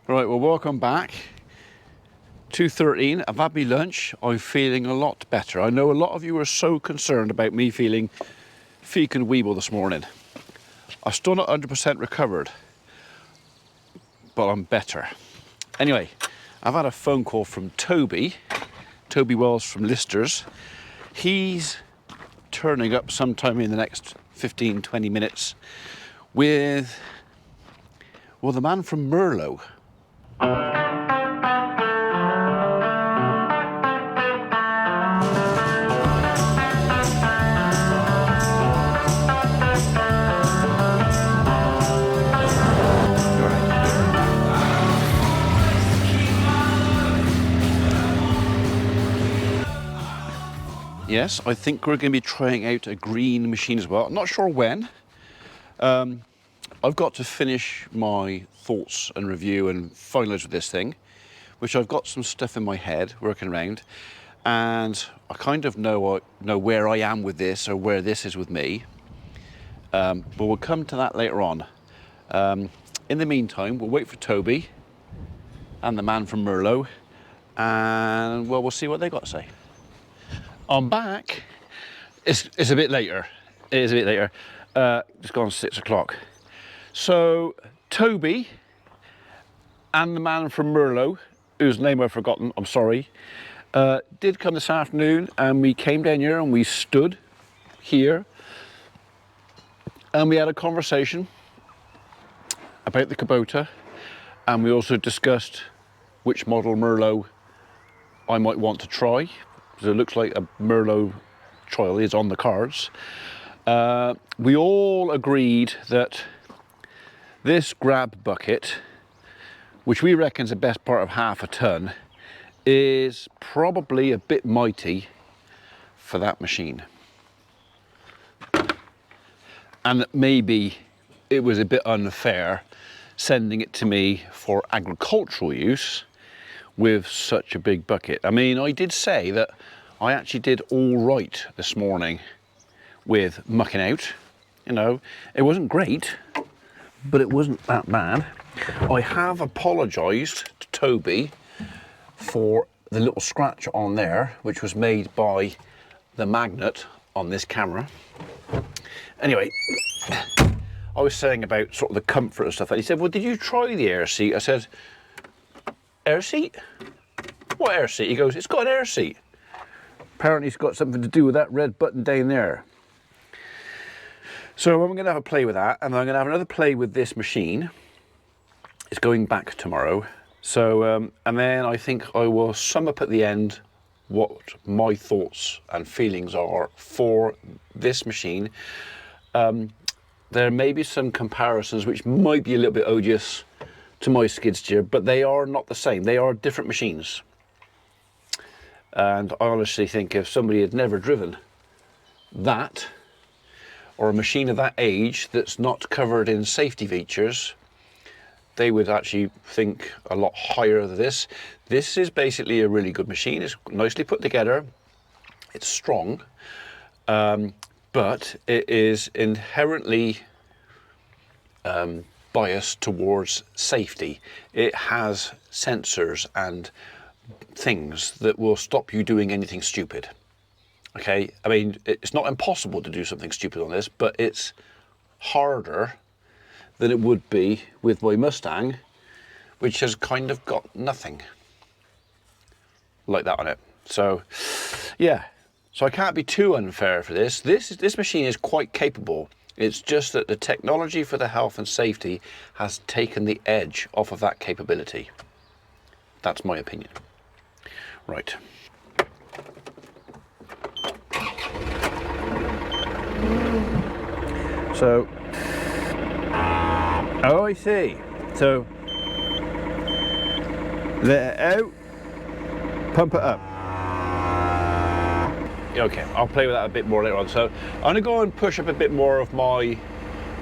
Right, well, welcome back. 2:13, I've had me lunch. I'm feeling a lot better. I know a lot of you are so concerned about me feeling feek and weeble this morning. I'm still not 100% recovered, but I'm better. Anyway, I've had a phone call from Toby Wells from Listers. He's turning up sometime in the next 15-20 minutes with, well, the man from Merlot. Yes, I think we're going to be trying out a green machine as well. I'm not sure when. I've got to finish my thoughts and review and finalise with this thing, which I've got some stuff in my head working around, and I kind of know where I am with this or where this is with me. But we'll come to that later on. In the meantime, we'll wait for Toby and the man from Merlot, and well, we'll see what they got to say. I'm back. It's a bit later. It is a bit later. It's gone 6 o'clock. So Toby and the man from Merlot, whose name I've forgotten, I'm sorry, did come this afternoon, and we came down here and we stood here and we had a conversation about the Kubota, and we also discussed which model Merlot I might want to try. So it looks like a Merlot trial is on the cards. We all agreed that this grab bucket, which we reckon is the best part of half a ton, is probably a bit mighty for that machine. And that maybe it was a bit unfair sending it to me for agricultural use with such a big bucket. I mean, I did say that I actually did all right this morning with mucking out. You know, it wasn't great, but it wasn't that bad. I have apologised to Toby for the little scratch on there, which was made by the magnet on this camera. Anyway, I was saying about sort of the comfort and stuff, and he said, well, did you try the air seat? I said, air seat? What air seat? He goes, it's got an air seat. Apparently it's got something to do with that red button down there. So I'm going to have a play with that, and I'm going to have another play with this machine. It's going back tomorrow. So, and then I think I will sum up at the end what my thoughts and feelings are for this machine. There may be some comparisons which might be a little bit odious to my skid steer, but they are not the same. They are different machines. And I honestly think if somebody had never driven that, or a machine of that age that's not covered in safety features, they would actually think a lot higher than this. This is basically a really good machine. It's nicely put together. It's strong, but it is inherently biased towards safety. It has sensors and things that will stop you doing anything stupid. Okay, I mean, it's not impossible to do something stupid on this, but it's harder than it would be with my Mustang, which has kind of got nothing like that on it. So yeah, so I can't be too unfair for this. This machine is quite capable. It's just that the technology for the health and safety has taken the edge off of that capability. That's my opinion. Right. So, oh, I see. So, let it out, pump it up. Okay, I'll play with that a bit more later on. So, I'm going to go and push up a bit more of my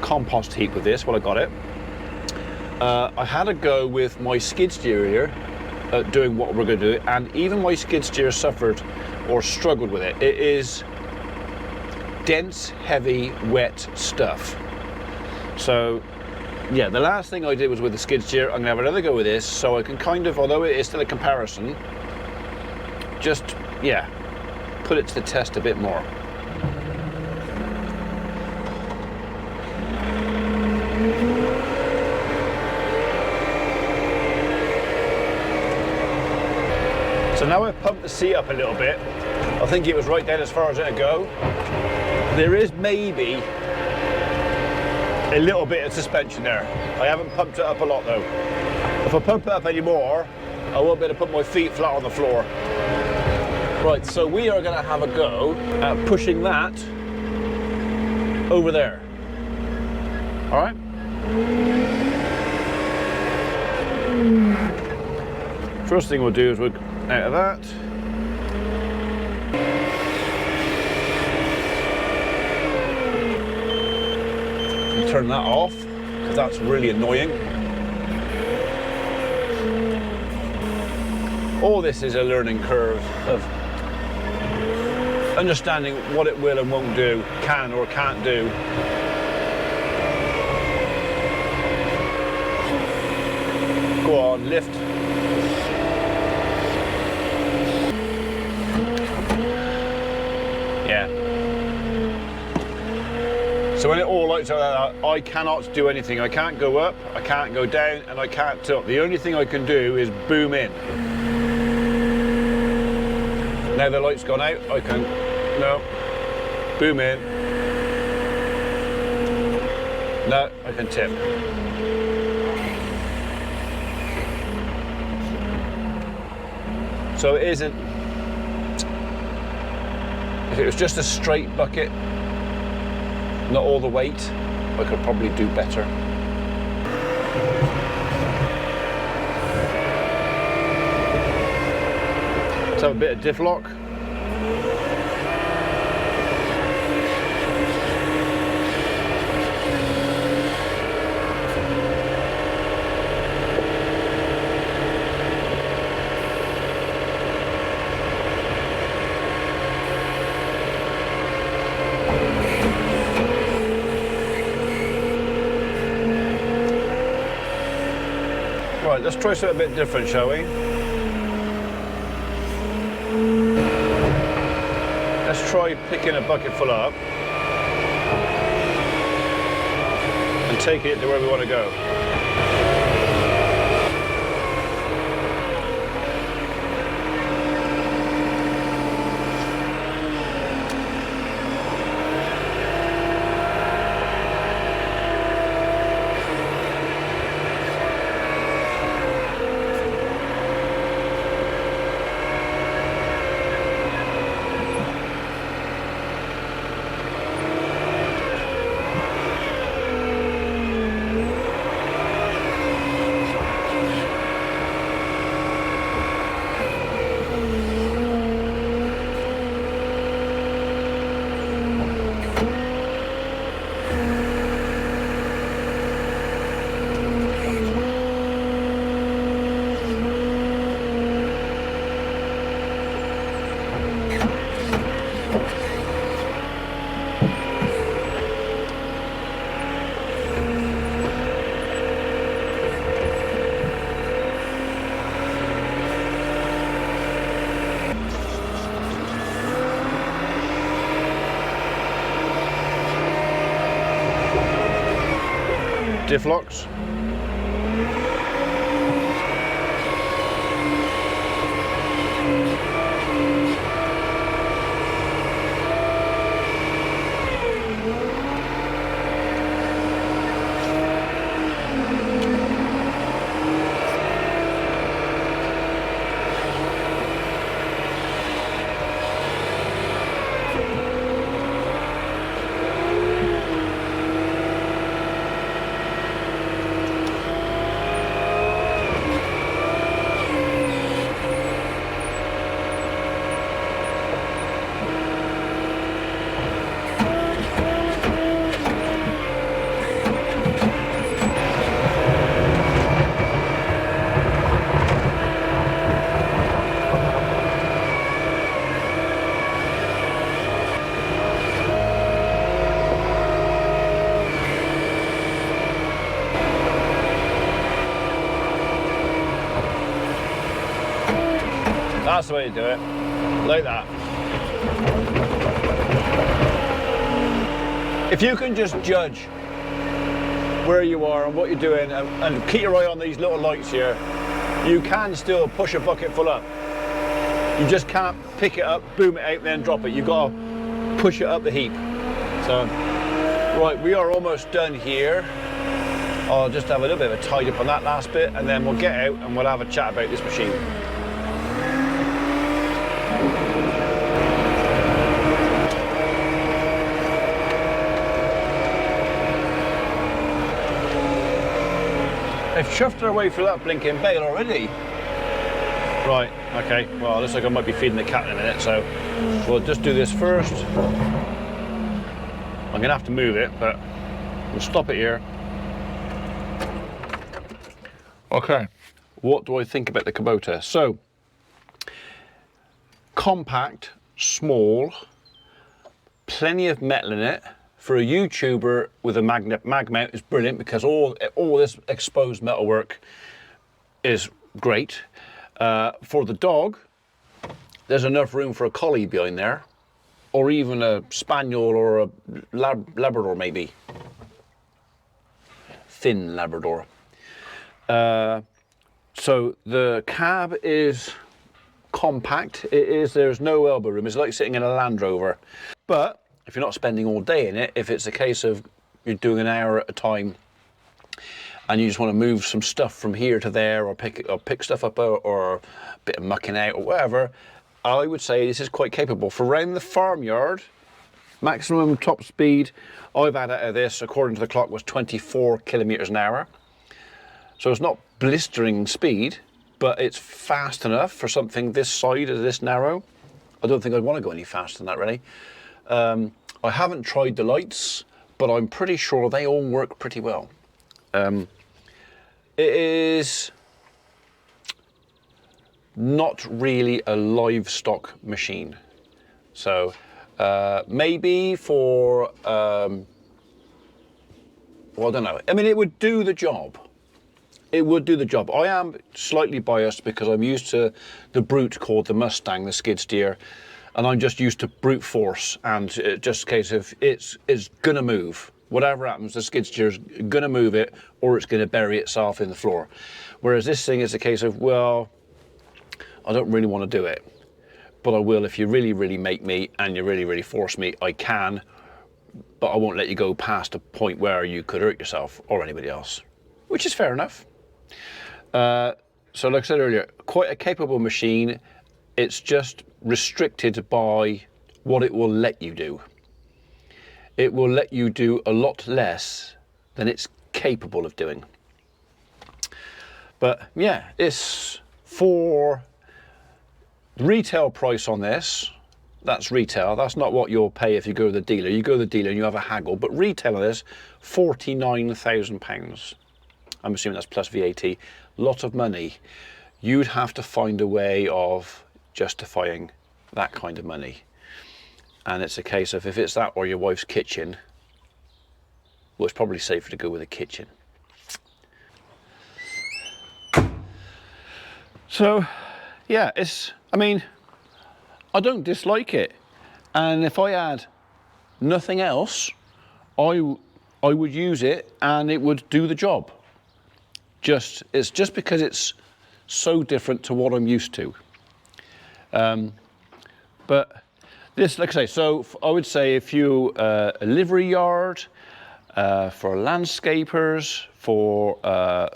compost heap with this while I got it. I had a go with my skid steer here, doing what we're going to do, and even my skid steer suffered or struggled with it. It is dense, heavy, wet stuff. So Yeah, the last thing I did was with the skid steer. I'm gonna have another go with this, so I can kind of, although it is still a comparison, just, yeah, put it to the test a bit more. So now I've pumped the seat up a little bit. I think it was right down as far as it'll go. There is maybe a little bit of suspension there. I haven't pumped it up a lot though. If I pump it up any more, I won't be able to put my feet flat on the floor. Right, so we are going to have a go at pushing that over there. All right? First thing we'll do is we'll out of that. Turn that off, because that's really annoying. All this is a learning curve of understanding what it will and won't do, can or can't do. Go on, lift. Yeah. So when it all lights like that, I cannot do anything. I can't go up, I can't go down, and I can't tilt. The only thing I can do is boom in. Now the light's gone out, I can, no, boom in. No, I can tip. So it isn't, if it was just a straight bucket, not all the weight, I could probably do better. Let's have a bit of diff lock. Right, let's try something a bit different, shall we? Let's try picking a bucket full up and taking it to where we want to go. Diff locks. That's the way to do it, like that. If you can just judge where you are and what you're doing and keep your eye on these little lights here, you can still push a bucket full up. You just can't pick it up, boom it out, and then drop it. You've got to push it up the heap. So, right, we are almost done here. I'll just have a little bit of a tidy up on that last bit, and then we'll get out and we'll have a chat about this machine. They've chuffed their way through that blinking bale already. Right, okay, well, it looks like I might be feeding the cat in a minute, so we'll just do this first. I'm gonna have to move it, but we'll stop it here. Okay, what do I think about the Kubota? So, compact, small, plenty of metal in it. For a YouTuber with a mag mount is brilliant because all this exposed metalwork is great. For the dog, there's enough room for a collie behind there, or even a spaniel or a Labrador maybe. Thin Labrador. So the cab is compact. There's no elbow room. It's like sitting in a Land Rover. But if you're not spending all day in it, if it's a case of you're doing an hour at a time and you just want to move some stuff from here to there, or pick stuff up, or a bit of mucking out or whatever, I would say this is quite capable. For around the farmyard, maximum top speed I've had out of this, according to the clock, was 24 kilometers an hour. So it's not blistering speed, but it's fast enough for something this side of this narrow. I don't think I'd want to go any faster than that, really. I haven't tried the lights, but I'm pretty sure they all work pretty well. It is not really a livestock machine. So maybe for, well, I don't know. I mean, it would do the job. It would do the job. I am slightly biased because I'm used to the brute called the Mustang, the skid steer, and I'm just used to brute force, and just a case of it's gonna move. Whatever happens, the skid steer's gonna move it, or it's gonna bury itself in the floor. Whereas this thing is a case of, well, I don't really want to do it, but I will if you really, really make me and you really, really force me. I can, but I won't let you go past a point where you could hurt yourself or anybody else, which is fair enough. So like I said earlier, quite a capable machine. It's just restricted by what it will let you do. It will let you do a lot less than it's capable of doing. But yeah, it's for the retail price on this. That's retail. That's not what you'll pay if you go to the dealer. You go to the dealer and you have a haggle, but retail on this, £49,000. I'm assuming that's plus VAT. Lot of money. You'd have to find a way of justifying that kind of money. And it's a case of, if it's that or your wife's kitchen, well, it's probably safer to go with a kitchen. So yeah, I mean, I don't dislike it. And if I had nothing else, I would use it and it would do the job. It's just because it's so different to what I'm used to. But this, like I say, so I would say if you a livery yard, for landscapers, for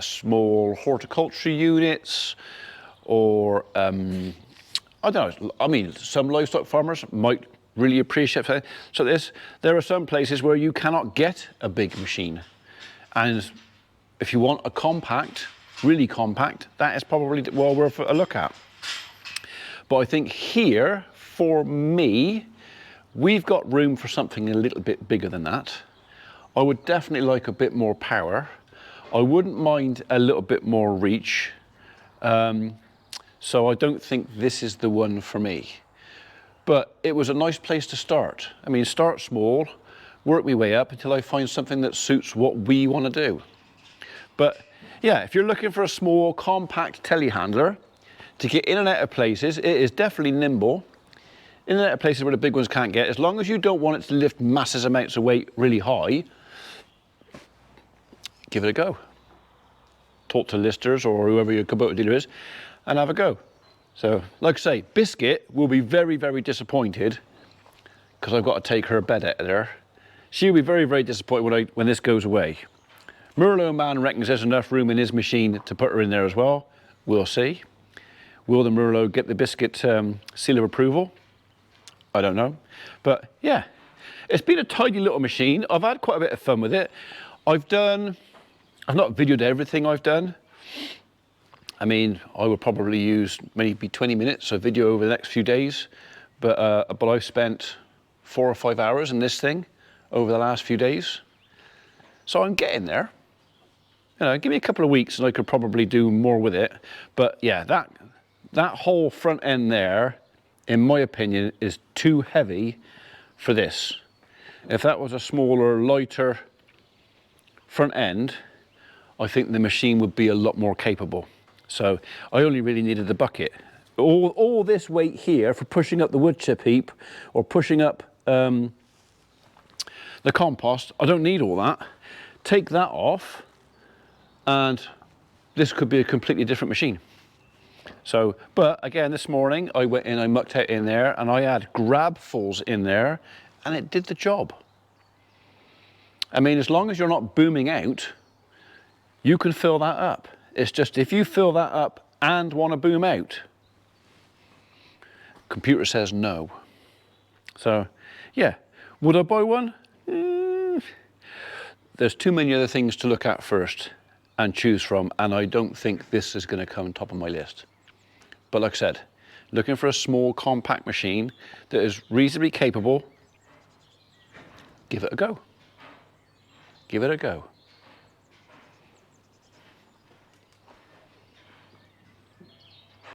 small horticulture units, or I don't know, I mean, some livestock farmers might really appreciate it. So there are some places where you cannot get a big machine, and if you want a compact, really compact, that is probably well worth a look at. But I think here, for me, we've got room for something a little bit bigger than that. I would definitely like a bit more power. I wouldn't mind a little bit more reach. So I don't think this is the one for me. But it was a nice place to start. I mean, start small, work my way up until I find something that suits what we want to do. But yeah, if you're looking for a small, compact telehandler, to get in and out of places. It is definitely nimble. In and out of places where the big ones can't get. As long as you don't want it to lift massive amounts of weight really high, give it a go. Talk to listers or whoever your Kubota dealer is and have a go. So, like I say, Biscuit will be very, very disappointed because I've got to take her bed out of there. She'll be very, very disappointed when this goes away. Merlot man reckons there's enough room in his machine to put her in there as well. We'll see. Will the Merlot get the Biscuit seal of approval? I don't know. But yeah, it's been a tidy little machine. I've had quite a bit of fun with it. I've not videoed everything I've done. I mean, I would probably use maybe 20 minutes of video over the next few days, but I've spent 4 or 5 hours in this thing over the last few days. So I'm getting there. You know, give me a couple of weeks and I could probably do more with it. But yeah, that whole front end there, in my opinion, is too heavy for this. If that was a smaller, lighter front end, I think the machine would be a lot more capable. So I only really needed the bucket. All this weight here for pushing up the wood chip heap or pushing up the compost, I don't need all that. Take that off and this could be a completely different machine. So, but again, this morning I went in, I mucked out in there and I had grabfuls in there and it did the job. I mean, as long as you're not booming out, you can fill that up. It's just if you fill that up and want to boom out, computer says no. So yeah, would I buy one? There's too many other things to look at first and choose from, and I don't think this is going to come top of my list. But like I said, looking for a small compact machine that is reasonably capable, give it a go. Give it a go.